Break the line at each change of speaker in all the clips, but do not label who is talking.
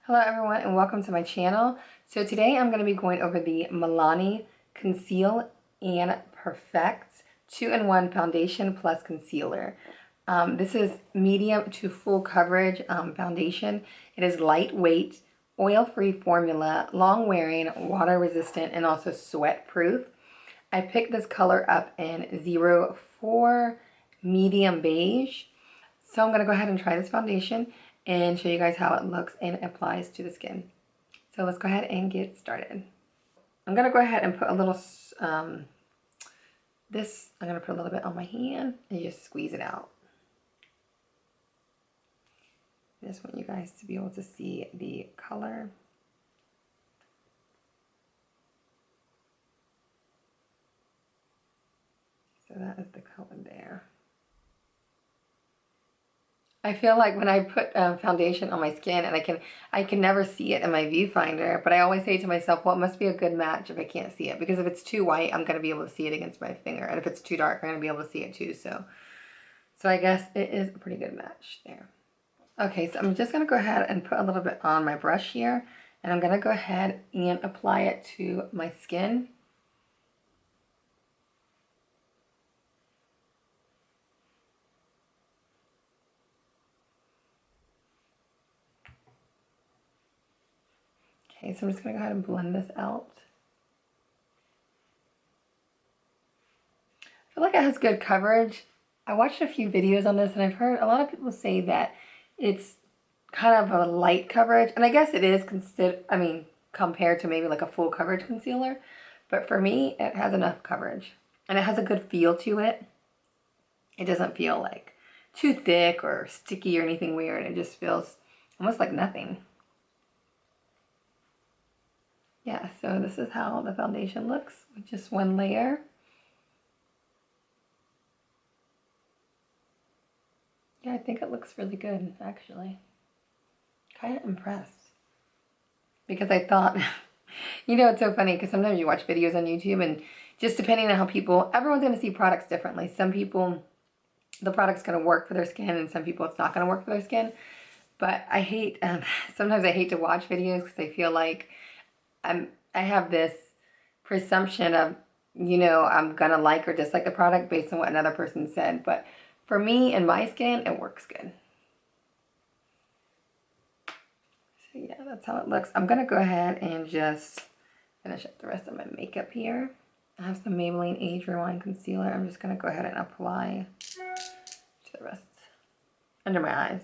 Hello everyone and welcome to my channel. So today I'm going to be going over the Milani Conceal and Perfect 2-in-1 foundation plus concealer. This is medium to full coverage foundation. It is lightweight, oil-free formula, long wearing, water resistant, and also sweat proof. I picked this color up in 04 Medium Beige. So I'm going to go ahead and try this foundation and show you guys how it looks and applies to the skin. So let's go ahead and get started. I'm going to go ahead and put a little, I'm going to put a little bit on my hand and just squeeze it out. I just want you guys to be able to see the color. So that is the color there. I feel like when I put foundation on my skin, and I can never see it in my viewfinder, but I always say to myself, well, it must be a good match if I can't see it, because if it's too white, I'm going to be able to see it against my finger, and if it's too dark, I'm going to be able to see it too. So I guess it is a pretty good match there. Okay, so I'm just going to go ahead and put a little bit on my brush here, and I'm going to go ahead and apply it to my skin. Okay, so I'm just going to go ahead and blend this out. I feel like it has good coverage. I watched a few videos on this and I've heard a lot of people say that it's kind of a light coverage. And I guess it is compared to maybe like a full coverage concealer. But for me, it has enough coverage. And it has a good feel to it. It doesn't feel like too thick or sticky or anything weird. It just feels almost like nothing. Yeah, so this is how the foundation looks with just one layer. Yeah, I think it looks really good, actually. Kind of impressed. Because I thought, you know, it's so funny because sometimes you watch videos on YouTube and just depending on how everyone's going to see products differently. Some people, the product's going to work for their skin, and some people it's not going to work for their skin. But I hate, sometimes I hate to watch videos because I feel like I have this presumption of, you know, I'm going to like or dislike the product based on what another person said. But for me and my skin, it works good. So yeah, that's how it looks. I'm going to go ahead and just finish up the rest of my makeup here. I have some Maybelline Age Rewind Concealer. I'm just going to go ahead and apply to the rest under my eyes.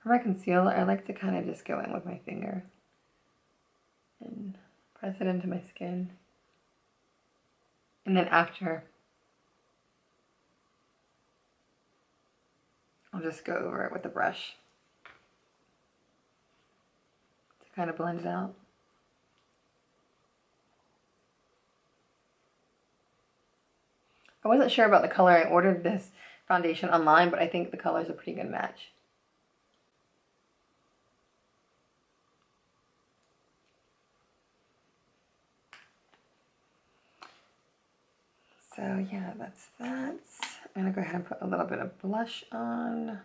For my concealer, I like to kind of just go in with my finger and press it into my skin. And then after, I'll just go over it with the brush to kind of blend it out. I wasn't sure about the color. I ordered this foundation online, but I think the color is a pretty good match. So yeah, that's that. I'm going to go ahead and put a little bit of blush on.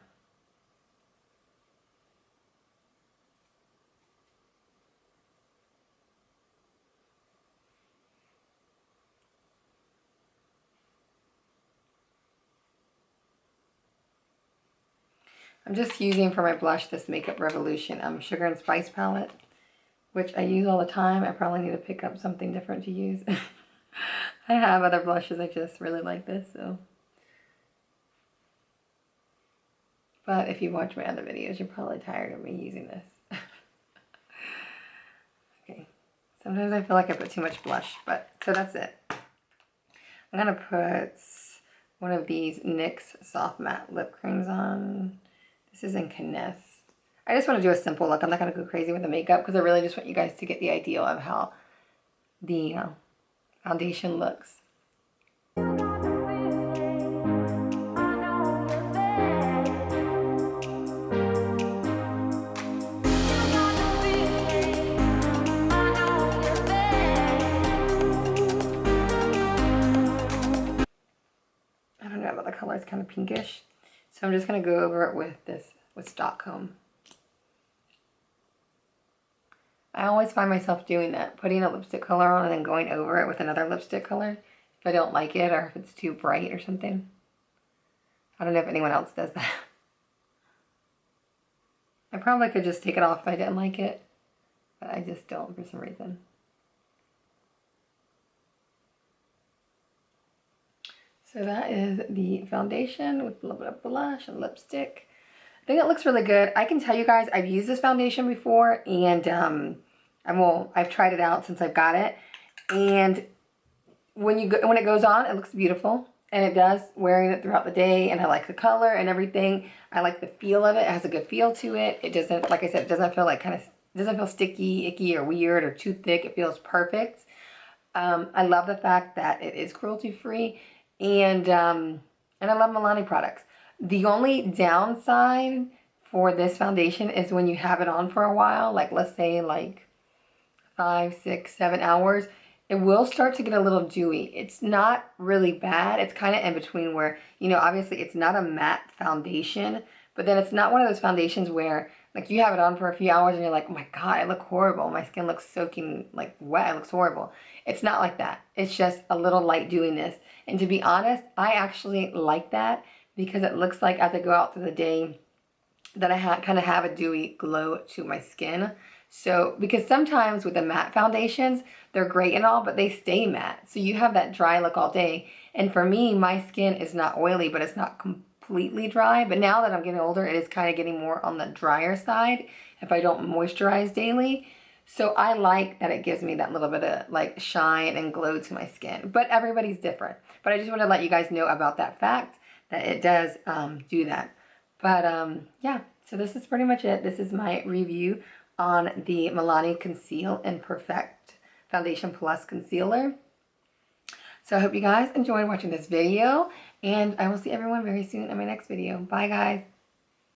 I'm just using for my blush this Makeup Revolution Sugar and Spice palette, which I use all the time. I probably need to pick up something different to use. I have other blushes, I just really like this, so. But if you watch my other videos, you're probably tired of me using this. Okay, sometimes I feel like I put too much blush, but, so that's it. I'm gonna put one of these NYX Soft Matte Lip Creams on. This is in Finesse. I just want to do a simple look. I'm not going to go crazy with the makeup because I really just want you guys to get the idea of how the foundation looks. the color is kind of pinkish. So I'm just going to go over it with Stockholm. I always find myself doing that, putting a lipstick color on and then going over it with another lipstick color if I don't like it or if it's too bright or something. I don't know if anyone else does that. I probably could just take it off if I didn't like it, but I just don't for some reason. So that is the foundation with a little bit of blush and lipstick. I think it looks really good. I can tell you guys, I've used this foundation before, and I've tried it out since I've got it. And when it goes on, it looks beautiful, and it does, wearing it throughout the day. And I like the color and everything. I like the feel of it. It has a good feel to it. It doesn't, like I said, it doesn't feel like it doesn't feel sticky, icky, or weird, or too thick. It feels perfect. I love the fact that it is cruelty free. And I love Milani products. The only downside for this foundation is when you have it on for a while, like let's say like 5, 6, 7 hours, it will start to get a little dewy. It's not really bad. It's kind of in between where, you know, obviously it's not a matte foundation, but then it's not one of those foundations where like you have it on for a few hours and you're like, oh my God, I look horrible. My skin looks soaking like wet. It looks horrible. It's not like that. It's just a little light dewiness. And to be honest, I actually like that because it looks like as I go out through the day that I kind of have a dewy glow to my skin. So, because sometimes with the matte foundations, they're great and all, but they stay matte. So you have that dry look all day. And for me, my skin is not oily, but it's not completely dry. But now that I'm getting older, it is kind of getting more on the drier side if I don't moisturize daily. So I like that it gives me that little bit of like shine and glow to my skin. But everybody's different. But I just want to let you guys know about that fact that it does do that. But yeah, so this is pretty much it. This is my review on the Milani Conceal and Perfect Foundation Plus Concealer. So I hope you guys enjoyed watching this video, and I will see everyone very soon in my next video. Bye guys.